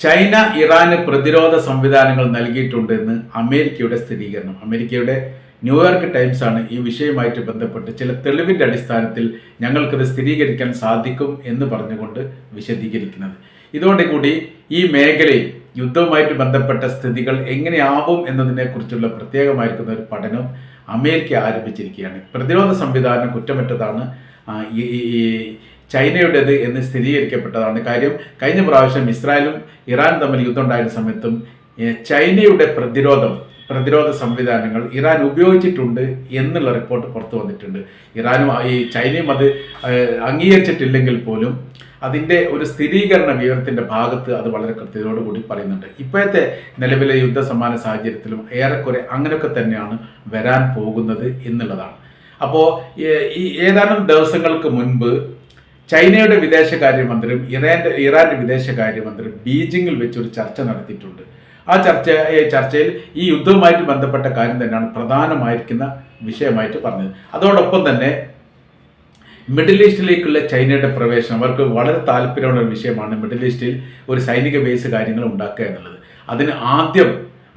China ഇറാന് പ്രതിരോധ സംവിധാനങ്ങൾ നൽകിയിട്ടുണ്ടെന്ന് അമേരിക്കയുടെ സ്ഥിരീകരണം. അമേരിക്കയുടെ ന്യൂയോർക്ക് ടൈംസ് ആണ് ഈ വിഷയവുമായിട്ട് ബന്ധപ്പെട്ട് ചില തെളിവിൻ്റെ അടിസ്ഥാനത്തിൽ ഞങ്ങൾക്കത് സ്ഥിരീകരിക്കാൻ സാധിക്കും എന്ന് പറഞ്ഞുകൊണ്ട് വിശദീകരിക്കുന്നത്. ഇതോടുകൂടി ഈ മേഖലയിൽ യുദ്ധവുമായിട്ട് ബന്ധപ്പെട്ട സ്ഥിതികൾ എങ്ങനെയാവും എന്നതിനെക്കുറിച്ചുള്ള പ്രത്യേകമായിരിക്കുന്ന ഒരു പഠനം അമേരിക്ക ആരംഭിച്ചിരിക്കുകയാണ്. പ്രതിരോധ സംവിധാനം കുറ്റമറ്റതാണ് ഈ ചൈനയുടേത് എന്ന് സ്ഥിരീകരിക്കപ്പെട്ടതാണ്. കാര്യം കഴിഞ്ഞ പ്രാവശ്യം ഇസ്രായേലും ഇറാനും തമ്മിൽ യുദ്ധം ഉണ്ടായിരുന്ന സമയത്തും ചൈനയുടെ പ്രതിരോധ സംവിധാനങ്ങൾ ഇറാൻ ഉപയോഗിച്ചിട്ടുണ്ട് എന്നുള്ള റിപ്പോർട്ട് പുറത്തു വന്നിട്ടുണ്ട്. ഇറാനും ഈ ചൈനയും അത് അംഗീകരിച്ചിട്ടില്ലെങ്കിൽ പോലും അതിൻ്റെ ഒരു സ്ഥിരീകരണ വിവരത്തിൻ്റെ ഭാഗത്ത് അത് വളരെ കൃത്യതയോടുകൂടി പറയുന്നുണ്ട്. ഇപ്പോഴത്തെ നിലവിലെ യുദ്ധസമാന സാഹചര്യത്തിലും ഏറെക്കുറെ അങ്ങനെയൊക്കെ തന്നെയാണ് വരാൻ പോകുന്നത് എന്നുള്ളതാണ്. അപ്പോൾ ഈ ഏതാനും ദിവസങ്ങൾക്ക് മുൻപ് ചൈനയുടെ വിദേശകാര്യമന്ത്രിയും ഇറാന്റെ വിദേശകാര്യമന്ത്രിയും ബീജിങ്ങിൽ വെച്ചൊരു ചർച്ച നടത്തിയിട്ടുണ്ട്. ആ ചർച്ചയിൽ ഈ യുദ്ധവുമായിട്ട് ബന്ധപ്പെട്ട കാര്യം തന്നെയാണ് പ്രധാനമായിരിക്കുന്ന വിഷയമായിട്ട് പറഞ്ഞത്. അതോടൊപ്പം തന്നെ മിഡിൽ ഈസ്റ്റിലേക്കുള്ള ചൈനയുടെ പ്രവേശനം അവർക്ക് വളരെ താല്പര്യമുള്ള ഒരു വിഷയമാണ്. മിഡിൽ ഈസ്റ്റിൽ ഒരു സൈനിക ബേസ് കാര്യങ്ങൾ ഉണ്ടാക്കുക എന്നുള്ളത്. അതിന് ആദ്യം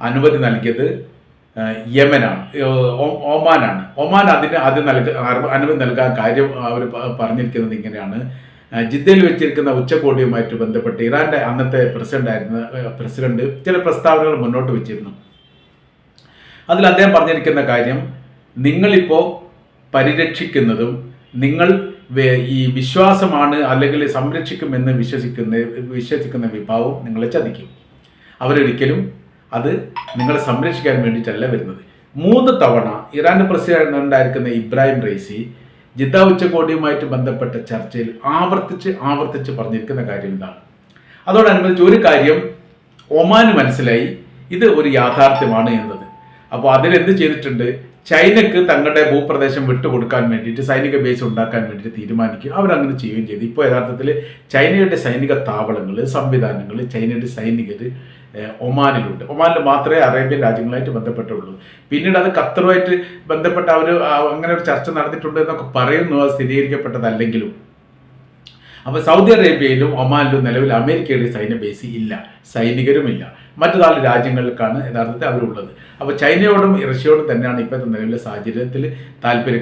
അനുമതി നൽകിയത് യമനാണ്, ഒമാനാണ്. ഒമാൻ അതിന് അനുമതി നൽകാൻ കാര്യം അവർ പറഞ്ഞിരിക്കുന്നത് ഇങ്ങനെയാണ്. ജിദ്ദയിൽ വെച്ചിരിക്കുന്ന ഉച്ചകോടിയുമായിട്ട് ബന്ധപ്പെട്ട് ഇറാന്റെ അന്നത്തെ പ്രസിഡന്റ് ചില പ്രസ്താവനകൾ മുന്നോട്ട് വെച്ചിരുന്നു. അതിൽ അദ്ദേഹം പറഞ്ഞിരിക്കുന്ന കാര്യം, നിങ്ങളിപ്പോൾ പരിരക്ഷിക്കുന്നതും നിങ്ങൾ ഈ വിശ്വാസമാണ് അല്ലെങ്കിൽ സംരക്ഷിക്കുമെന്ന് വിശ്വസിക്കുന്ന വിഭാഗം നിങ്ങളെ ചതിക്കും. അവരൊരിക്കലും അത് നിങ്ങളെ സംരക്ഷിക്കാൻ വേണ്ടിയിട്ടല്ല വരുന്നത്. 3 തവണ ഇറാന്റെ പ്രസിഡന്റായിരിക്കുന്ന ഇബ്രാഹിം റൈസി ജിദ്ദ ഉച്ചകോടിയുമായിട്ട് ബന്ധപ്പെട്ട ചർച്ചയിൽ ആവർത്തിച്ച് പറഞ്ഞിരിക്കുന്ന കാര്യം ഇതാണ്. അതോടനുബന്ധിച്ച് ഒരു കാര്യം ഒമാന് മനസ്സിലായി, ഇത് ഒരു യാഥാർത്ഥ്യമാണ് എന്നത്. അപ്പോൾ അതിലെന്ത് ചെയ്തിട്ടുണ്ട്, ചൈനക്ക് തങ്ങളുടെ ഭൂപ്രദേശം വിട്ടുകൊടുക്കാൻ വേണ്ടിയിട്ട് സൈനിക ബേസ് ഉണ്ടാക്കാൻ വേണ്ടിയിട്ട് തീരുമാനിക്കും. അവരങ്ങനെ ചെയ്യുകയും ചെയ്തു. ഇപ്പോൾ യഥാർത്ഥത്തിൽ ചൈനയുടെ സൈനിക താവളങ്ങൾ, സംവിധാനങ്ങൾ, ചൈനയുടെ സൈനികർ ഒമാനിലുണ്ട്. ഒമാനിൽ മാത്രമേ അറേബ്യൻ രാജ്യങ്ങളായിട്ട് ബന്ധപ്പെട്ടുള്ളൂ. പിന്നീട് അത് ഖത്തറുമായിട്ട് ബന്ധപ്പെട്ട് അവർ അങ്ങനെ ഒരു ചർച്ച നടത്തിയിട്ടുണ്ട് എന്നൊക്കെ പറയുന്നു. അത് സ്ഥിരീകരിക്കപ്പെട്ടതല്ലെങ്കിലും അപ്പോൾ സൗദി അറേബ്യയിലും ഒമാനിലും നിലവിൽ അമേരിക്കയുടെ സൈന്യ ബേസ് ഇല്ല, സൈനികരുമില്ല. മറ്റു 4 രാജ്യങ്ങൾക്കാണ് യഥാർത്ഥത്തിൽ അവരുള്ളത്. അപ്പോൾ ചൈനയോടും റഷ്യയോടും തന്നെയാണ് ഇപ്പോഴത്തെ നിലവിലെ സാഹചര്യത്തിൽ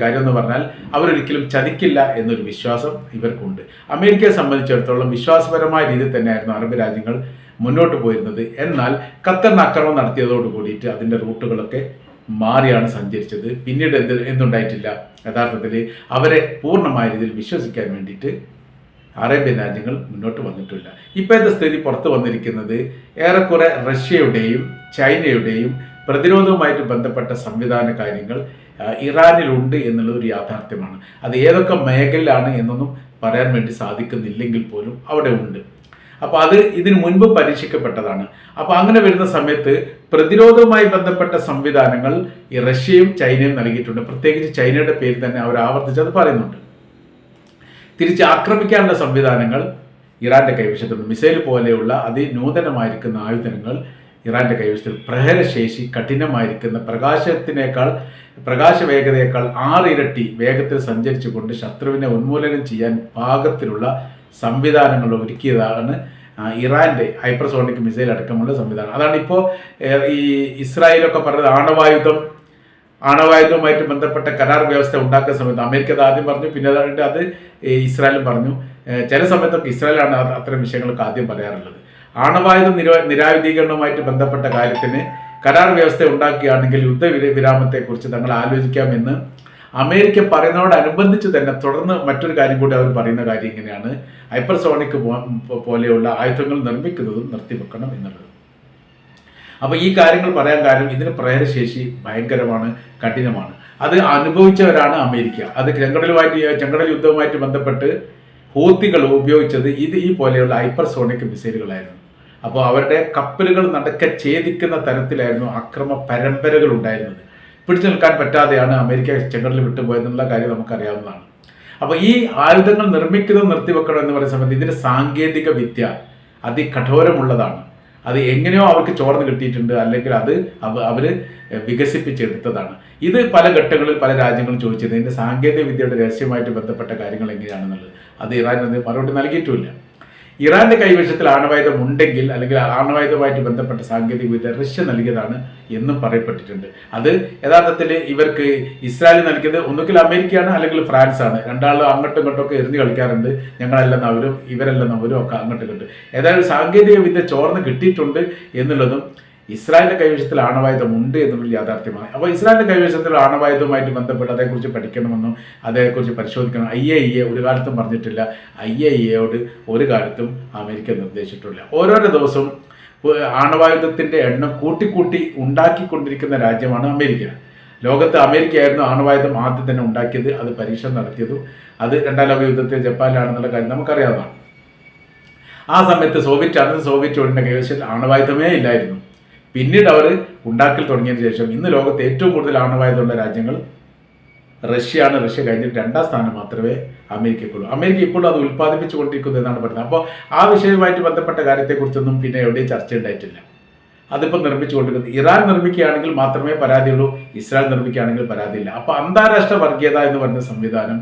കാര്യം എന്ന് പറഞ്ഞാൽ അവരൊരിക്കലും ചതിക്കില്ല എന്നൊരു വിശ്വാസം ഇവർക്കുണ്ട്. അമേരിക്കയെ സംബന്ധിച്ചിടത്തോളം വിശ്വാസപരമായ രീതിയിൽ തന്നെയായിരുന്നു അറബ് രാജ്യങ്ങൾ മുന്നോട്ട് പോയിരുന്നത്. എന്നാൽ ഖത്തറിന് ആക്രമണം നടത്തിയതോട് കൂടിയിട്ട് അതിൻ്റെ റൂട്ടുകളൊക്കെ മാറിയാണ് സഞ്ചരിച്ചത്. പിന്നീട് എന്തുണ്ടായിട്ടില്ല, യഥാർത്ഥത്തിൽ അവരെ പൂർണ്ണമായ രീതിയിൽ വിശ്വസിക്കാൻ വേണ്ടിയിട്ട് അറേബ്യൻ രാജ്യങ്ങൾ മുന്നോട്ട് വന്നിട്ടില്ല. ഇപ്പോഴത്തെ സ്ഥിതി പുറത്തു വന്നിരിക്കുന്നത് ഏറെക്കുറെ റഷ്യയുടെയും ചൈനയുടെയും പ്രതിരോധവുമായിട്ട് ബന്ധപ്പെട്ട സംവിധാന കാര്യങ്ങൾ ഇറാനിലുണ്ട് എന്നുള്ളത് ഒരു യാഥാർത്ഥ്യമാണ്. അത് ഏതൊക്കെ മേഖലയിലാണ് എന്നൊന്നും പറയാൻ വേണ്ടി സാധിക്കുന്നില്ലെങ്കിൽ പോലും അവിടെ ഉണ്ട്. അപ്പോൾ അത് ഇതിനു മുൻപ് പരീക്ഷിക്കപ്പെട്ടതാണ്. അപ്പോൾ അങ്ങനെ വരുന്ന സമയത്ത് പ്രതിരോധവുമായി ബന്ധപ്പെട്ട സംവിധാനങ്ങൾ ഈ റഷ്യയും ചൈനയും നൽകിയിട്ടുണ്ട്. പ്രത്യേകിച്ച് ചൈനയുടെ പേര് തന്നെ അവർ ആവർത്തിച്ചത് പറയുന്നുണ്ട്. തിരിച്ച് ആക്രമിക്കാനുള്ള സംവിധാനങ്ങൾ ഇറാന്റെ കൈവശത്തുണ്ട്. മിസൈൽ പോലെയുള്ള അതിനൂതനമായിരിക്കുന്ന ആയുധങ്ങൾ ഇറാന്റെ കൈവശത്തിൽ, പ്രഹരശേഷി കഠിനമായിരിക്കുന്ന പ്രകാശ വേഗതയേക്കാൾ 6 ഇരട്ടി വേഗത്തിൽ സഞ്ചരിച്ചുകൊണ്ട് ശത്രുവിനെ ഉന്മൂലനം ചെയ്യാൻ പാകത്തിലുള്ള സംവിധാനങ്ങൾ ഒരുക്കിയതാണ് ഇറാന്റെ ഹൈപ്പർസോണിക് മിസൈൽ അടക്കമുള്ള സംവിധാനം. അതാണ് ഇപ്പോൾ ഈ ഇസ്രായേലൊക്കെ പറഞ്ഞത് ആണവായുധവുമായിട്ട് ബന്ധപ്പെട്ട കരാർ വ്യവസ്ഥ ഉണ്ടാക്കുന്ന സമയത്ത് അമേരിക്ക അത് ആദ്യം പറഞ്ഞു, പിന്നെ അത് ഇസ്രായേലും പറഞ്ഞു. ചില സമയത്തൊക്കെ ഇസ്രായേലാണ് അത്തരം വിഷയങ്ങൾക്ക് ആദ്യം പറയാറുള്ളത്. ആണവായുധം നിരായുധീകരണവുമായിട്ട് ബന്ധപ്പെട്ട കാര്യത്തിന് കരാർ വ്യവസ്ഥ ഉണ്ടാക്കുകയാണെങ്കിൽ യുദ്ധവിരാമത്തെക്കുറിച്ച് തങ്ങൾ ആലോചിക്കാമെന്ന് അമേരിക്ക പറയുന്നതോടനുബന്ധിച്ച് തന്നെ തുടർന്ന് മറ്റൊരു കാര്യം കൂടി അവർ പറയുന്ന കാര്യം ഇങ്ങനെയാണ്, ഹൈപ്പർസോണിക് പോലെയുള്ള ആയുധങ്ങൾ നിർമ്മിക്കുന്നതും നിർത്തിവെക്കണം എന്നുള്ളത്. അപ്പോൾ ഈ കാര്യങ്ങൾ പറയാൻ കാരണം ഇതിന് പ്രഹരശേഷി ഭയങ്കരമാണ്, കഠിനമാണ്. അത് അനുഭവിച്ചവരാണ് അമേരിക്ക. അത് ചെങ്കടൽ യുദ്ധവുമായിട്ട് ബന്ധപ്പെട്ട് ഹൂത്തികൾ ഉപയോഗിച്ചത് ഈ പോലെയുള്ള ഹൈപ്പർസോണിക് മിസൈലുകളായിരുന്നു. അപ്പോൾ അവരുടെ കപ്പലുകൾ ഛേദിക്കുന്ന തരത്തിലായിരുന്നു അക്രമ പരമ്പരകൾ ഉണ്ടായിരുന്നത്. പിടിച്ചു നിൽക്കാൻ പറ്റാതെയാണ് അമേരിക്ക ചെങ്കടലിൽ വിട്ടുപോയതെന്നുള്ള കാര്യം നമുക്കറിയാവുന്നതാണ്. അപ്പോൾ ഈ ആയുധങ്ങൾ നിർമ്മിക്കുന്നത് നിർത്തിവെക്കണം എന്ന് പറയുന്ന സമയത്ത് ഇതിൻ്റെ സാങ്കേതിക വിദ്യ അതികഠോരമുള്ളതാണ്. അത് എങ്ങനെയോ അവർക്ക് ചോർന്ന് കിട്ടിയിട്ടുണ്ട്, അല്ലെങ്കിൽ അത് അവർ വികസിപ്പിച്ചെടുത്തതാണ്. ഇത് പല ഘട്ടങ്ങളിൽ പല രാജ്യങ്ങളും ചോദിച്ചത് ഇതിൻ്റെ സാങ്കേതിക വിദ്യയുടെ രഹസ്യമായിട്ട് ബന്ധപ്പെട്ട കാര്യങ്ങൾ എങ്ങനെയാണെന്നുള്ളത്. അത് ഇറാൻ മറുപടി നൽകിയിട്ടുമില്ല. ഇറാന്റെ കൈവശത്തിൽ ആണവായുധം ഉണ്ടെങ്കിൽ അല്ലെങ്കിൽ ആണവായുധവുമായിട്ട് ബന്ധപ്പെട്ട സാങ്കേതിക വിദ്യ റഷ്യ നൽകിയതാണ് എന്നും പറയപ്പെട്ടിട്ടുണ്ട്. അത് യഥാർത്ഥത്തിൽ ഇവർക്ക് ഇസ്രായേൽ നൽകിയത് ഒന്നുകിൽ അമേരിക്കയാണ് അല്ലെങ്കിൽ ഫ്രാൻസ് ആണ്. രണ്ടാളും അങ്ങോട്ടും ഇങ്ങോട്ടും ഒക്കെ എറിഞ്ഞു കളിക്കാറുണ്ട്. ഞങ്ങളെല്ലാം അവരും ഇവരെല്ലാം അവരും ഒക്കെ അങ്ങോട്ടും ഇങ്ങോട്ട്. ഏതായാലും സാങ്കേതിക വിദ്യ ചോർന്ന് കിട്ടിയിട്ടുണ്ട് എന്നുള്ളതും ഇസ്രായേലിന്റെ കൈവശത്തിൽ ആണവായുധം ഉണ്ട് എന്നുള്ളത് യാഥാർത്ഥ്യമാണ്. അപ്പോൾ ഇസ്രായേലിന്റെ കൈവശത്തിൽ ആണവായുധവുമായിട്ട് ബന്ധപ്പെട്ട് അതേക്കുറിച്ച് പഠിക്കണമെന്നും അതേക്കുറിച്ച് പരിശോധിക്കണം IAEA ഒരു കാലത്തും പറഞ്ഞിട്ടില്ല. IAEAയോട് ഒരു കാലത്തും അമേരിക്ക നിർദ്ദേശിച്ചിട്ടില്ല. ഓരോരോ ദിവസവും ആണവായുധത്തിന്റെ എണ്ണം കൂട്ടിക്കൂട്ടി ഉണ്ടാക്കിക്കൊണ്ടിരിക്കുന്ന രാജ്യമാണ് അമേരിക്ക. ലോകത്ത് അമേരിക്കയായിരുന്നു ആണവായുധം ആദ്യം തന്നെ ഉണ്ടാക്കിയത്. അത് പരീക്ഷണം നടത്തിയതും അത് രണ്ടാം ലോക യുദ്ധത്തിൽ ജപ്പാനിലാണെന്നുള്ള കാര്യം നമുക്കറിയാവുന്നതാണ്. ആ സമയത്ത് സോവിയറ്റ് യൂണിയന്റെ കൈവശത്തിൽ ആണവായുധമേ ഇല്ലായിരുന്നു. പിന്നീട് അവർ ഉണ്ടാക്കൽ തുടങ്ങിയതിന് ശേഷം ഇന്ന് ലോകത്ത് ഏറ്റവും കൂടുതൽ ആണവായുധമുള്ള രാജ്യങ്ങൾ റഷ്യയാണ്. റഷ്യ കഴിഞ്ഞിട്ട് 2ാം സ്ഥാനം മാത്രമേ അമേരിക്കയ്ക്കുള്ളൂ. അമേരിക്ക ഇപ്പോഴും അത് ഉൽപ്പാദിപ്പിച്ചുകൊണ്ടിരിക്കുന്നു എന്നാണ് പറയുന്നത്. അപ്പോൾ ആ വിഷയവുമായിട്ട് ബന്ധപ്പെട്ട കാര്യത്തെക്കുറിച്ചൊന്നും പിന്നെ എവിടെയും ചർച്ച ഉണ്ടായിട്ടില്ല. അതിപ്പോൾ നിർമ്മിച്ചുകൊണ്ടിരിക്കുന്നത് ഇറാൻ നിർമ്മിക്കുകയാണെങ്കിൽ മാത്രമേ പരാതിയുള്ളൂ, ഇസ്രായേൽ നിർമ്മിക്കുകയാണെങ്കിൽ പരാതിയില്ല. അപ്പോൾ അന്താരാഷ്ട്ര വർഗീയത എന്ന് പറയുന്ന സംവിധാനം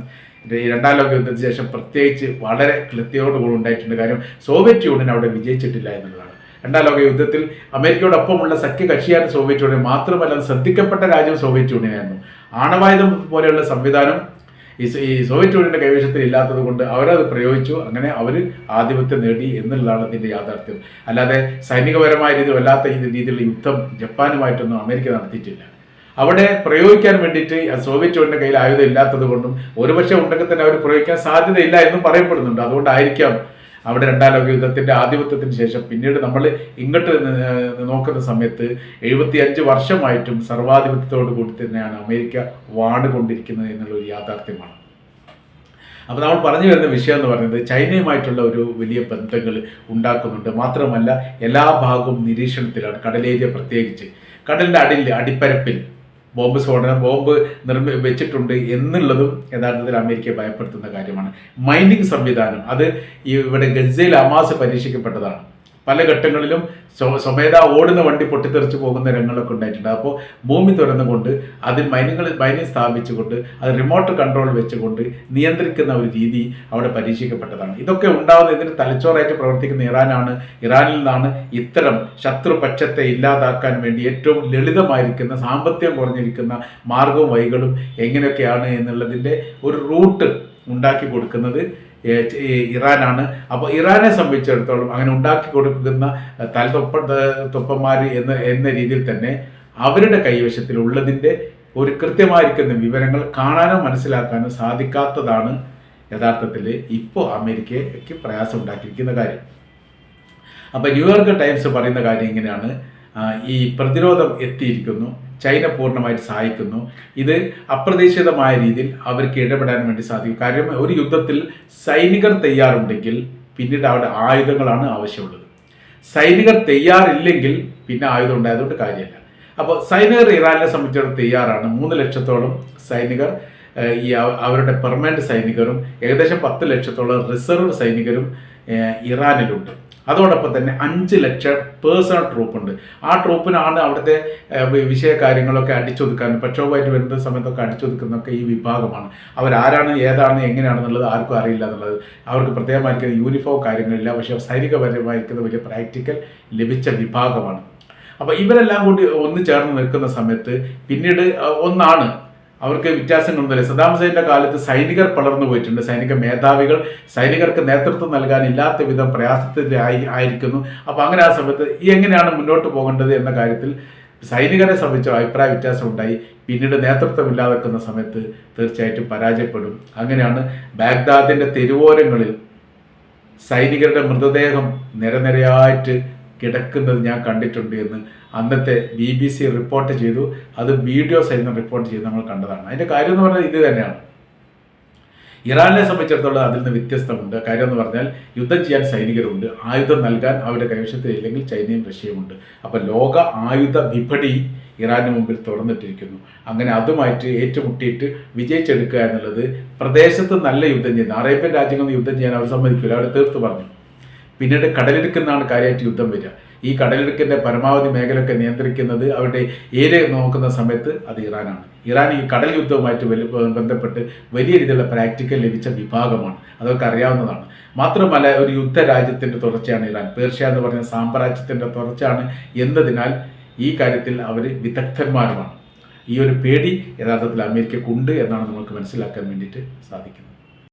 2ാം ലോക യുദ്ധത്തിന് ശേഷം പ്രത്യേകിച്ച് വളരെ കൃത്യതയോടുകൂടി ഉണ്ടായിട്ടുണ്ട്. കാര്യം സോവിയറ്റ് യൂണിയൻ അവിടെ വിജയിച്ചിട്ടില്ല എന്നുള്ളതാണ്. 2ാം ലോക യുദ്ധത്തിൽ അമേരിക്കയോടൊപ്പമുള്ള സഖ്യകക്ഷിയാണ് സോവിയറ്റ് യൂണിയൻ. മാത്രമല്ല ശ്രദ്ധിക്കപ്പെട്ട രാജ്യം സോവിയറ്റ് യൂണിയനായിരുന്നു. ആണവായുധം പോലെയുള്ള സംവിധാനം ഈ സോവിയറ്റ് യൂണിയന്റെ കൈവശത്തിൽ ഇല്ലാത്തത് കൊണ്ട് അവരത് പ്രയോഗിച്ചു. അങ്ങനെ അവർ ആധിപത്യം നേടി എന്നുള്ളതാണ് അതിൻ്റെ യാഥാർത്ഥ്യം. അല്ലാതെ സൈനികപരമായ രീതി വല്ലാത്ത രീതിയിലുള്ള യുദ്ധം ജപ്പാനുമായിട്ടൊന്നും അമേരിക്ക നടത്തിയിട്ടില്ല. അവിടെ പ്രയോഗിക്കാൻ വേണ്ടിയിട്ട് സോവിയറ്റ് യൂണിയന്റെ കയ്യിൽ ആയുധം ഇല്ലാത്തത് കൊണ്ടും ഒരുപക്ഷെ ഉണ്ടെങ്കിൽ തന്നെ അവർ പ്രയോഗിക്കാൻ സാധ്യതയില്ല എന്നും പറയപ്പെടുന്നുണ്ട്. അതുകൊണ്ടായിരിക്കാം അവിടെ 2ാം ലോക യുദ്ധത്തിന്റെ ആധിപത്യത്തിന് ശേഷം പിന്നീട് നമ്മൾ ഇങ്ങോട്ട് നോക്കുന്ന സമയത്ത് 75 വർഷമായിട്ടും സർവാധിപത്യത്തോടു കൂടി തന്നെയാണ് അമേരിക്ക വാണുകൊണ്ടിരിക്കുന്നത് എന്നുള്ളൊരു യാഥാർത്ഥ്യമാണ്. അപ്പോൾ നമ്മൾ പറഞ്ഞു വരുന്ന വിഷയം എന്ന് പറയുന്നത് ചൈനയുമായിട്ടുള്ള ഒരു വലിയ ബന്ധങ്ങൾ ഉണ്ടാക്കുന്നുണ്ട്. മാത്രമല്ല എല്ലാ ഭാഗവും നിരീക്ഷണത്തിലാണ്. കടലേരിയ പ്രത്യേകിച്ച് കടലിൻ്റെ അടിപ്പരപ്പിൽ ബോംബ് വെച്ചിട്ടുണ്ട് എന്നുള്ളതും യഥാർത്ഥത്തിൽ അമേരിക്കയെ ഭയപ്പെടുത്തുന്ന കാര്യമാണ്. മൈനിങ് സംവിധാനം അത് ഇവിടെ ഗസയിൽ ഹമാസ് പരീക്ഷിക്കപ്പെട്ടതാണ്. പല ഘട്ടങ്ങളിലും സ്വമേധ ഓടുന്ന വണ്ടി പൊട്ടിത്തെറിച്ച് പോകുന്ന രംഗങ്ങളൊക്കെ ഉണ്ടായിട്ടുണ്ട്. അപ്പോൾ ഭൂമി തുറന്നുകൊണ്ട് അതിൽ മൈനിങ് സ്ഥാപിച്ചുകൊണ്ട് അത് റിമോട്ട് കൺട്രോൾ വെച്ചുകൊണ്ട് നിയന്ത്രിക്കുന്ന ഒരു രീതി അവിടെ പരീക്ഷിക്കപ്പെട്ടതാണ്. ഇതൊക്കെ ഉണ്ടാകുന്ന ഇതിന് തലച്ചോറായിട്ട് പ്രവർത്തിക്കുന്ന ഇറാനിൽ നിന്നാണ് ഇത്തരം ശത്രുപക്ഷത്തെ ഇല്ലാതാക്കാൻ വേണ്ടി ഏറ്റവും ലളിതമായിരിക്കുന്ന സാമ്പത്തികം കുറഞ്ഞിരിക്കുന്ന മാർഗവും വഴികളും എങ്ങനെയൊക്കെയാണ് എന്നുള്ളതിൻ്റെ ഒരു റൂട്ട് ഉണ്ടാക്കി കൊടുക്കുന്നത് ഇറാനാണ്. അപ്പോൾ ഇറാനെ സംബന്ധിച്ചിടത്തോളം അങ്ങനെ ഉണ്ടാക്കി കൊടുക്കുന്ന തൊപ്പന്മാർ എന്ന രീതിയിൽ തന്നെ അവരുടെ കൈവശത്തിലുള്ളതിൻ്റെ ഒരു കൃത്യമായിരിക്കുന്ന വിവരങ്ങൾ കാണാനോ മനസ്സിലാക്കാനോ സാധിക്കാത്തതാണ് യഥാർത്ഥത്തിൽ ഇപ്പോൾ അമേരിക്കയ്ക്ക് പ്രയാസം ഉണ്ടാക്കിയിരിക്കുന്ന കാര്യം. അപ്പോൾ ന്യൂയോർക്ക് ടൈംസ് പറയുന്ന കാര്യം ഇങ്ങനെയാണ്: ഈ പ്രതിരോധം എത്തിയിരിക്കുന്നു, ചൈന പൂർണ്ണമായിട്ട് സഹായിക്കുന്നു. ഇത് അപ്രതീക്ഷിതമായ രീതിയിൽ അവർക്ക് ഇടപെടാൻ വേണ്ടി സാധിക്കും. കാര്യം ഒരു യുദ്ധത്തിൽ സൈനികർ തയ്യാറുണ്ടെങ്കിൽ പിന്നീട് അവിടെ ആയുധങ്ങളാണ് ആവശ്യമുള്ളത്. സൈനികർ തയ്യാറില്ലെങ്കിൽ പിന്നെ ആയുധം ഉണ്ടായതുകൊണ്ട് കാര്യമില്ല. അപ്പോൾ സൈനികർ ഇറാനെ സംബന്ധിച്ചിടത്തോളം തയ്യാറാണ്. 3 ലക്ഷത്തോളം സൈനികർ ഈ അവരുടെ പെർമനന്റ് സൈനികരും ഏകദേശം 10 ലക്ഷത്തോളം റിസർവ് സൈനികരും ഇറാനിലുണ്ട്. അതോടൊപ്പം തന്നെ 5 ലക്ഷം പേഴ്സണൽ ട്രൂപ്പുണ്ട്. ആ ട്രൂപ്പിനാണ് അവിടുത്തെ വിഷയകാര്യങ്ങളൊക്കെ അടിച്ചൊതുക്കാൻ, പ്രക്ഷോഭമായിട്ട് വരുന്ന സമയത്തൊക്കെ അടിച്ചൊതുക്കുന്നതൊക്കെ ഈ വിഭാഗമാണ്. അവരാരാണ്, ഏതാണ്, എങ്ങനെയാണെന്നുള്ളത് ആർക്കും അറിയില്ല എന്നുള്ളത്. അവർക്ക് പ്രത്യേകമായിരിക്കുന്ന യൂണിഫോം കാര്യങ്ങളില്ല. പക്ഷേ സൈനികപരമായിരിക്കുന്ന വലിയ പ്രാക്ടിക്കൽ ലഭിച്ച വിഭാഗമാണ്. അപ്പോൾ ഇവരെല്ലാം കൂടി ഒന്ന് ചേർന്ന് നിൽക്കുന്ന സമയത്ത് പിന്നീട് ഒന്നാണ് അവർക്ക് വ്യത്യാസങ്ങളൊന്നുമില്ല. സദ്ദാം ഹുസൈൻ്റെ കാലത്ത് സൈനികർ പളർന്നു പോയിട്ടുണ്ട്. സൈനിക മേധാവികൾ സൈനികർക്ക് നേതൃത്വം നൽകാനില്ലാത്ത വിധം പ്രയാസത്തിലായിരിക്കുന്നു. അപ്പോൾ അങ്ങനെ ആ സമയത്ത് എങ്ങനെയാണ് മുന്നോട്ട് പോകേണ്ടത് എന്ന കാര്യത്തിൽ സൈനികരെ സംബന്ധിച്ച അഭിപ്രായ വ്യത്യാസം ഉണ്ടായി. പിന്നീട് നേതൃത്വമില്ലാതെ വെക്കുന്ന സമയത്ത് തീർച്ചയായിട്ടും പരാജയപ്പെടും. അങ്ങനെയാണ് ബാഗ്ദാദിൻ്റെ തെരുവോരങ്ങളിൽ സൈനികരുടെ മൃതദേഹം നിരനിരയായിട്ട് കിടക്കുന്നത് ഞാൻ കണ്ടിട്ടുണ്ട് എന്ന് അന്നത്തെ BBC റിപ്പോർട്ട് ചെയ്തു. അത് വീഡിയോ സഹിതം റിപ്പോർട്ട് ചെയ്ത് നമ്മൾ കണ്ടതാണ്. അതിൻ്റെ കാര്യം എന്ന് പറഞ്ഞാൽ ഇത് തന്നെയാണ്. ഇറാനെ സംബന്ധിച്ചിടത്തോളം അതിൽ നിന്ന് വ്യത്യസ്തമുണ്ട്. കാര്യം എന്ന് പറഞ്ഞാൽ യുദ്ധം ചെയ്യാൻ സൈനികരുണ്ട്, ആയുധം നൽകാൻ അവരുടെ കൈവശത്തിൽ ഇല്ലെങ്കിൽ ചൈനയും റഷ്യയുമുണ്ട്. അപ്പോൾ ലോക ആയുധ വിപണി ഇറാന് മുമ്പിൽ തുറന്നിട്ടിരിക്കുന്നു. അങ്ങനെ അതുമായിട്ട് ഏറ്റുമുട്ടിയിട്ട് വിജയിച്ചെടുക്കുക എന്നുള്ളത് പ്രദേശത്ത് നല്ല യുദ്ധം ചെയ്യുന്ന അറേബ്യൻ രാജ്യങ്ങളിൽ യുദ്ധം ചെയ്യാൻ അവർ സമ്മതിക്കില്ല. അവർ തീർത്ത് പറഞ്ഞു. പിന്നീട് കടലിടുക്കെന്നാണ് കാര്യമായിട്ട് യുദ്ധം വരിക. ഈ കടലിടുക്കിൻ്റെ പരമാവധി മേഖലയൊക്കെ നിയന്ത്രിക്കുന്നത് അവരുടെ ഏരിയ നോക്കുന്ന സമയത്ത് അത് ഇറാനാണ്. ഇറാൻ ഈ കടൽ യുദ്ധവുമായിട്ട് ബന്ധപ്പെട്ട് വലിയ രീതിയിലുള്ള പ്രാക്ടിക്കൽ ലഭിച്ച വിഭാഗമാണ്, അതൊക്കെ അറിയാവുന്നതാണ്. മാത്രമല്ല ഒരു യുദ്ധ രാജ്യത്തിൻ്റെ തുടർച്ചയാണ് ഇറാൻ, പേർഷ്യ എന്ന് പറഞ്ഞ സാമ്രാജ്യത്തിൻ്റെ തുടർച്ചയാണ് എന്നതിനാൽ ഈ കാര്യത്തിൽ അവർ വിദഗ്ധന്മാരുമാണ്. ഈ ഒരു പേടി യഥാർത്ഥത്തിൽ അമേരിക്കക്കുണ്ട് എന്നാണ് നമുക്ക് മനസ്സിലാക്കാൻ വേണ്ടിയിട്ട് സാധിക്കുന്നത്.